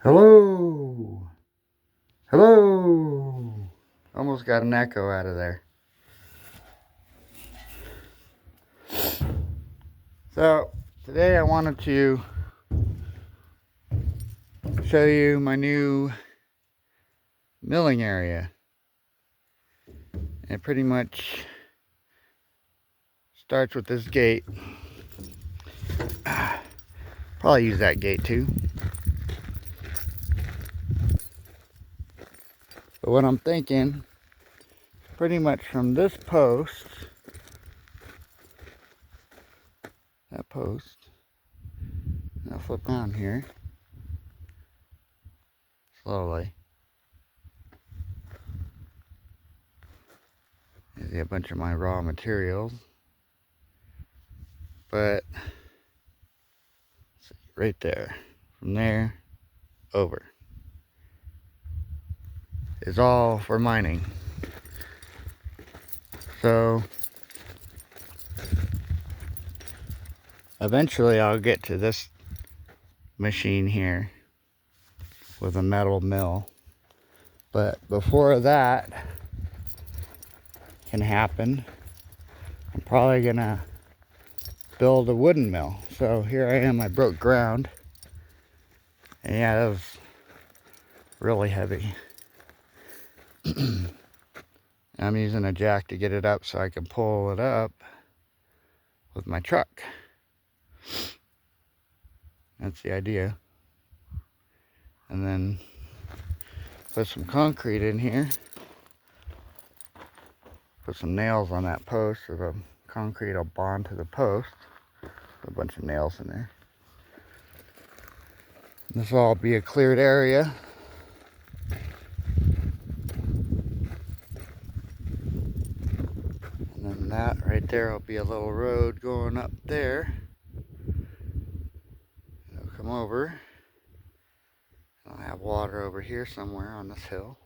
Hello. Hello. Almost got an echo out of there. So, today I wanted to show you my new milling area. It pretty much starts with this gate. Probably use that gate too. But what I'm thinking, pretty much from this post, that post, I'll flip down here slowly. You see a bunch of my raw materials. But right there, from there over, is all for mining. So eventually I'll get to this machine here with a metal mill. But before that can happen, I'm probably gonna build a wooden mill. So here I am, I broke ground. And yeah, that was really heavy. I'm using a jack to get it up so I can pull it up with my truck. That's the idea. And then put some concrete in here. Put some nails on that post so the concrete will bond to the post. Put a bunch of nails in there. This will all be a cleared area. And then that right there will be a little road going up there. It'll come over. I'll have water over here somewhere on this hill.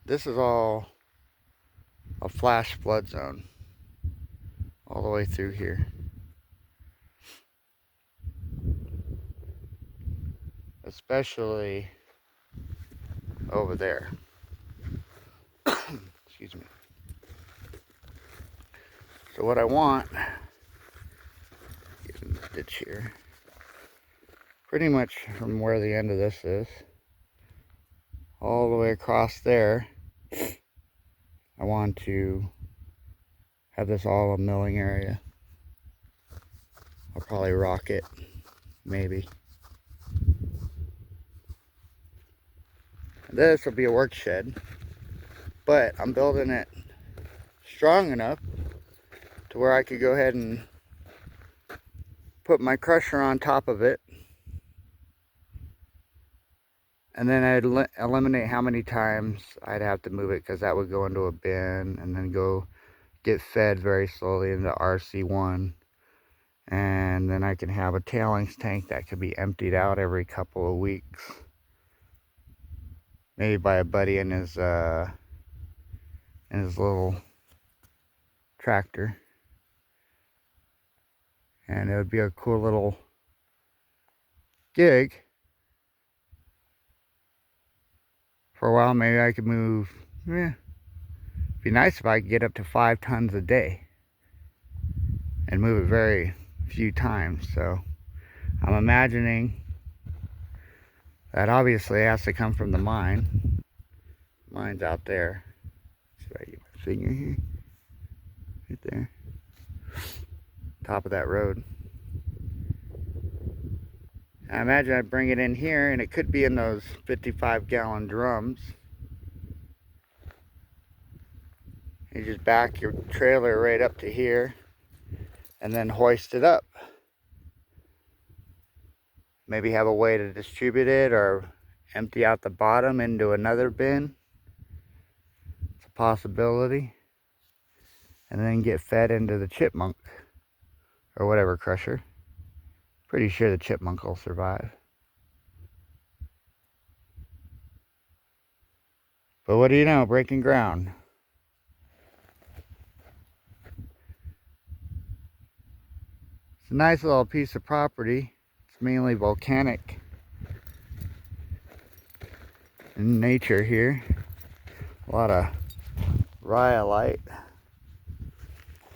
This is all a flash flood zone. All the way through here. Especially over there. Excuse me. So what I want, get in the ditch here, pretty much from where the end of this is, all the way across there, I want to have this all a milling area. I'll probably rock it, maybe. This will be a work shed, but I'm building it strong enough to where I could go ahead and put my crusher on top of it, and then I'd eliminate how many times I'd have to move it, because that would go into a bin and then go get fed very slowly into RC1. And then I can have a tailings tank that could be emptied out every couple of weeks. Maybe by a buddy in his little tractor. And it would be a cool little gig. For a while, maybe I could move, it'd be nice if I could get up to 5 tons a day. And move it very few times. So I'm imagining that obviously has to come from the mine. Mine's out there. Let's see if I get my finger here. Right there. Top of that road. I imagine I'd bring it in here, and it could be in those 55-gallon drums. You just back your trailer right up to here and then hoist it up. Maybe have a way to distribute it or empty out the bottom into another bin. It's a possibility. And then get fed into the chipmunk or whatever crusher. Pretty sure the chipmunk will survive. But what do you know, breaking ground. It's a nice little piece of property. It's mainly volcanic in nature here. A lot of rhyolite.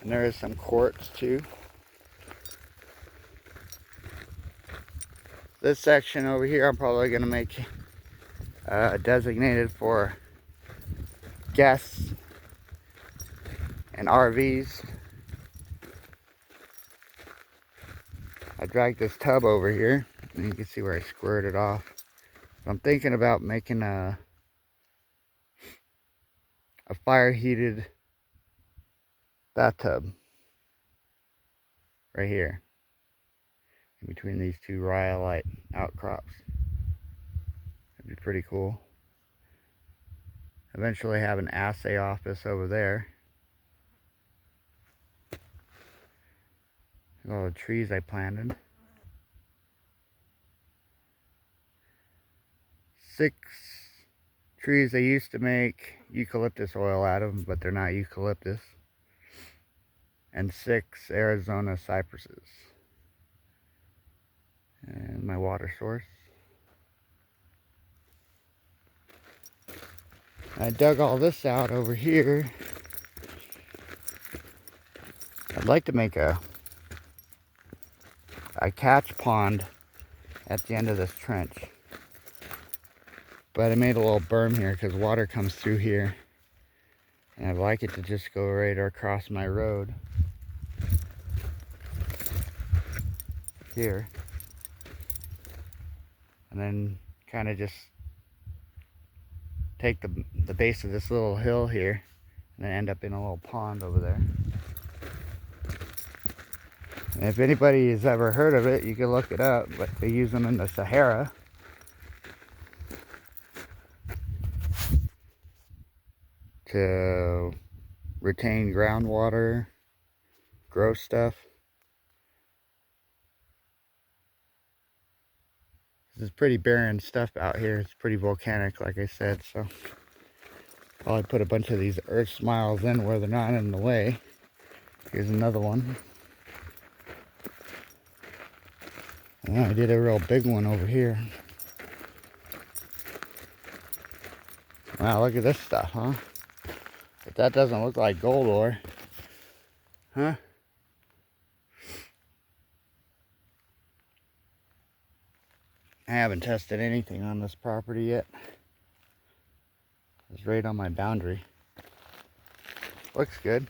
And there is some quartz too. This section over here I'm probably going to make designated for guests and RVs. I dragged this tub over here, and you can see where I squirted off. I'm thinking about making a fire heated bathtub right here in between these two rhyolite outcrops. That'd be pretty cool. Eventually have an assay office over there. All the trees I planted. 6 trees I used to make eucalyptus oil out of, but they're not eucalyptus. And 6 Arizona cypresses. And my water source. I dug all this out over here. I'd like to make a catch pond at the end of this trench. But I made a little berm here because water comes through here. And I'd like it to just go right across my road. Here. And then kind of just take the base of this little hill here and then end up in a little pond over there. And if anybody has ever heard of it, you can look it up, but they use them in the Sahara. To retain groundwater, grow stuff. This is pretty barren stuff out here. It's pretty volcanic, like I said, so probably put a bunch of these earth smiles in where they're not in the way. Here's another one. And I did a real big one over here. Wow, look at this stuff, huh? But that doesn't look like gold ore. Huh? I haven't tested anything on this property yet. It's right on my boundary. Looks good.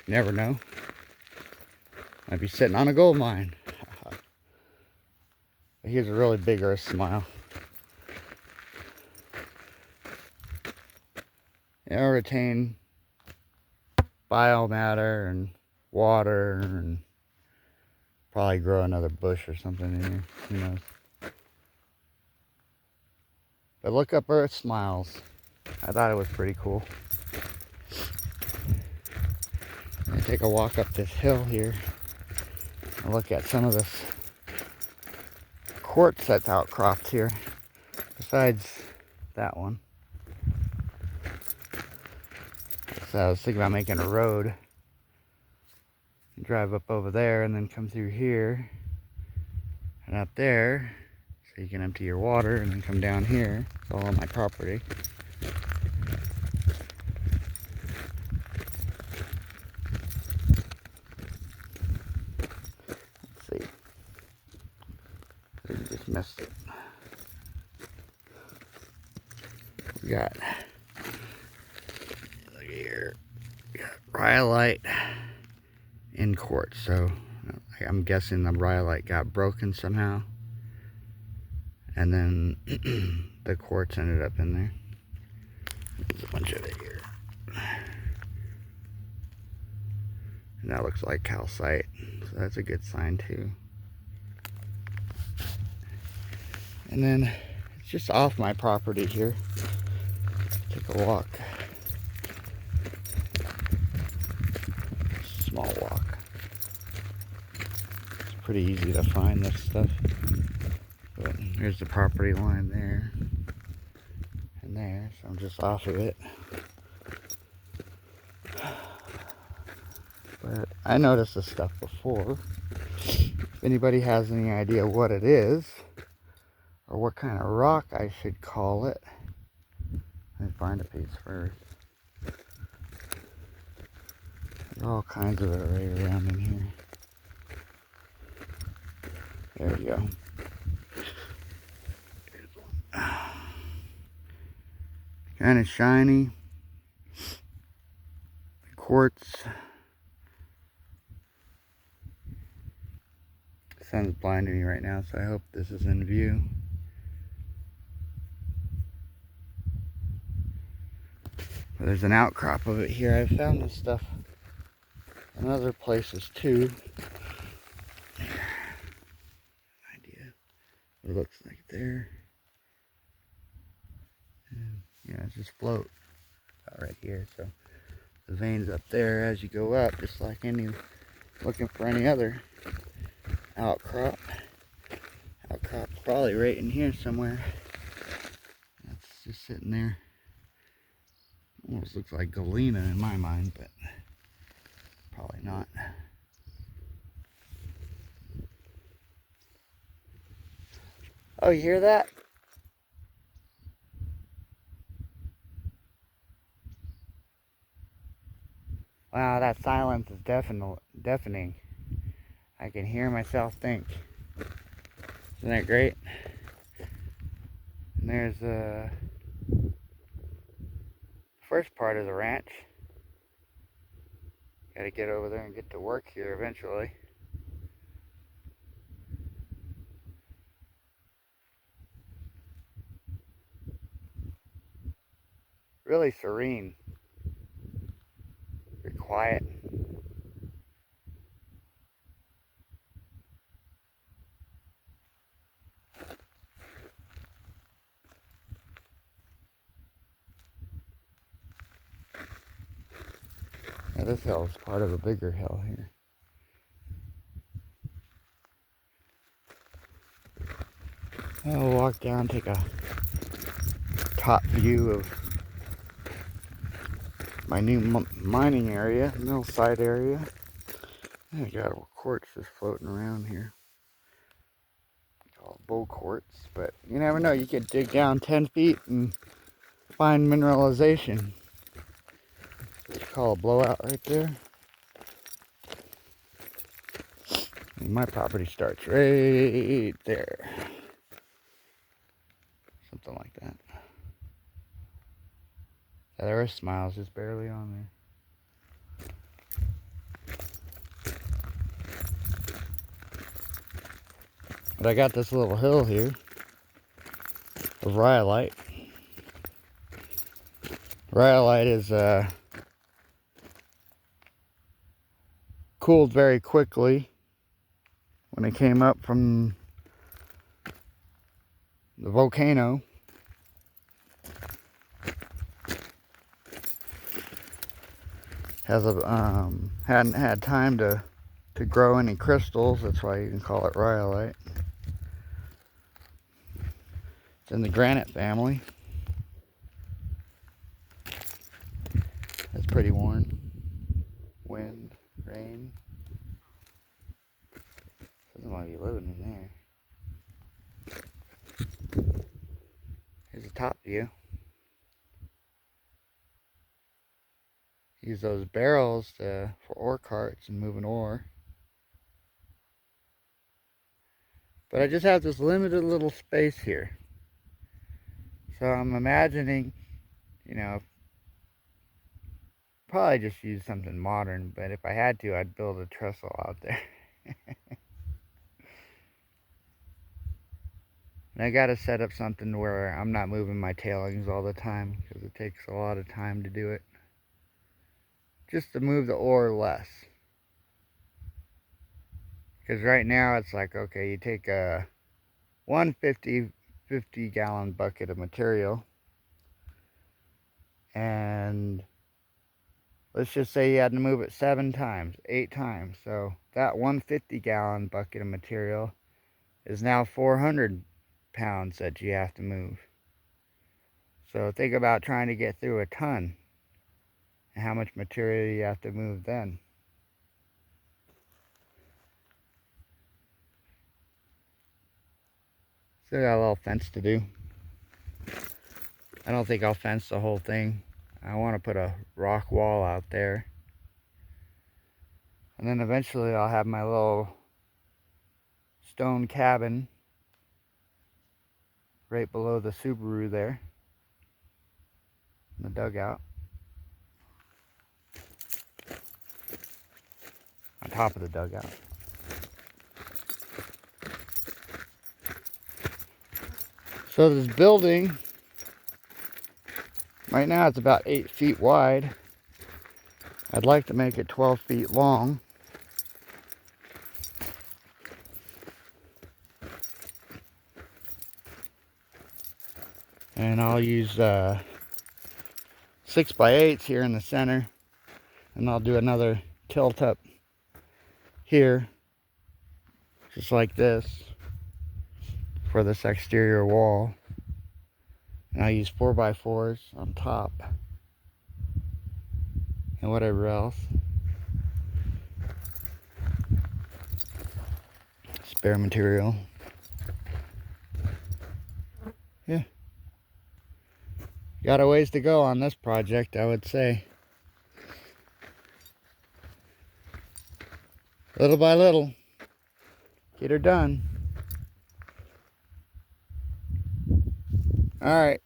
Never know. Might be sitting on a gold mine. Here's a really big earth smile. It'll retain biomatter and water and probably grow another bush or something in here. Who knows? But look up earth smiles. I thought it was pretty cool. I'm gonna take a walk up this hill here and look at some of this quartz that's outcropped here, besides that one. So I was thinking about making a road. Drive up over there and then come through here and up there, so you can empty your water and then come down here. It's all on my property. Let's see. I just missed it. We got, look here, we got rhyolite in quartz, so I'm guessing the rhyolite got broken somehow, and then the quartz ended up in there. There's a bunch of it here, and that looks like calcite, so that's a good sign too. And then it's just off my property here. Take a walk. Small walk. It's pretty easy to find this stuff. But here's the property line there and there, so I'm just off of it. But I noticed this stuff before. If anybody has any idea what it is, or what kind of rock I should call it. Let me find a piece first. There's all kinds of it right around in here. There we go. Kind of shiny. Quartz. The sun's blinding me right now, so I hope this is in view. But there's an outcrop of it here. I've found this stuff in other places too. Idea what it looks like there. And yeah, it's just float right here. So the veins up there as you go up, just like any looking for any other outcrop. Outcrop's probably right in here somewhere. That's just sitting there. Almost looks like galena in my mind, but probably not. Oh, you hear that? Wow, that silence is deafening. I can hear myself think. Isn't that great? And there's the first part of the ranch. Gotta get over there and get to work here eventually. Really serene. Very quiet. Yeah, this hill is part of a bigger hill here. I'll walk down, take a top view of my new mining area, millsite area. I got a quartz just floating around here. Called bull quartz, but you never know. You could dig down 10 feet and find mineralization. It's called a blowout right there. And my property starts right there. Something like that. Yeah, there are smiles just barely on there. But I got this little hill here of rhyolite. Rhyolite is cooled very quickly when it came up from the volcano. Hadn't had time to grow any crystals. That's why you can call it rhyolite. It's in the granite family. It's pretty worn. Wind, rain. Doesn't want to be living in there. Here's the top view. Use those barrels for ore carts and moving ore. But I just have this limited little space here. So I'm imagining, you know, probably just use something modern, but if I had to, I'd build a trestle out there. And I gotta set up something where I'm not moving my tailings all the time, because it takes a lot of time to do it. Just to move the ore less. Because right now it's like, okay, you take a 50-gallon bucket of material, and let's just say you had to move it 7 times, 8 times. So that 150-gallon bucket of material is now 400 pounds that you have to move. So think about trying to get through a ton and how much material you have to move then. Still got a little fence to do. I don't think I'll fence the whole thing. I want to put a rock wall out there. And then eventually I'll have my little stone cabin right below the Subaru there. In the dugout. On top of the dugout. So this building, right now it's about 8 feet wide. I'd like to make it 12 feet long. And I'll use 6x8s here in the center. And I'll do another tilt up here, just like this, for this exterior wall. And I'll use 4x4s on top. And whatever else. Spare material. Yeah. Got a ways to go on this project, I would say. Little by little. Get her done. Alright.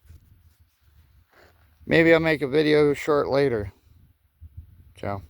Maybe I'll make a video short later. Ciao.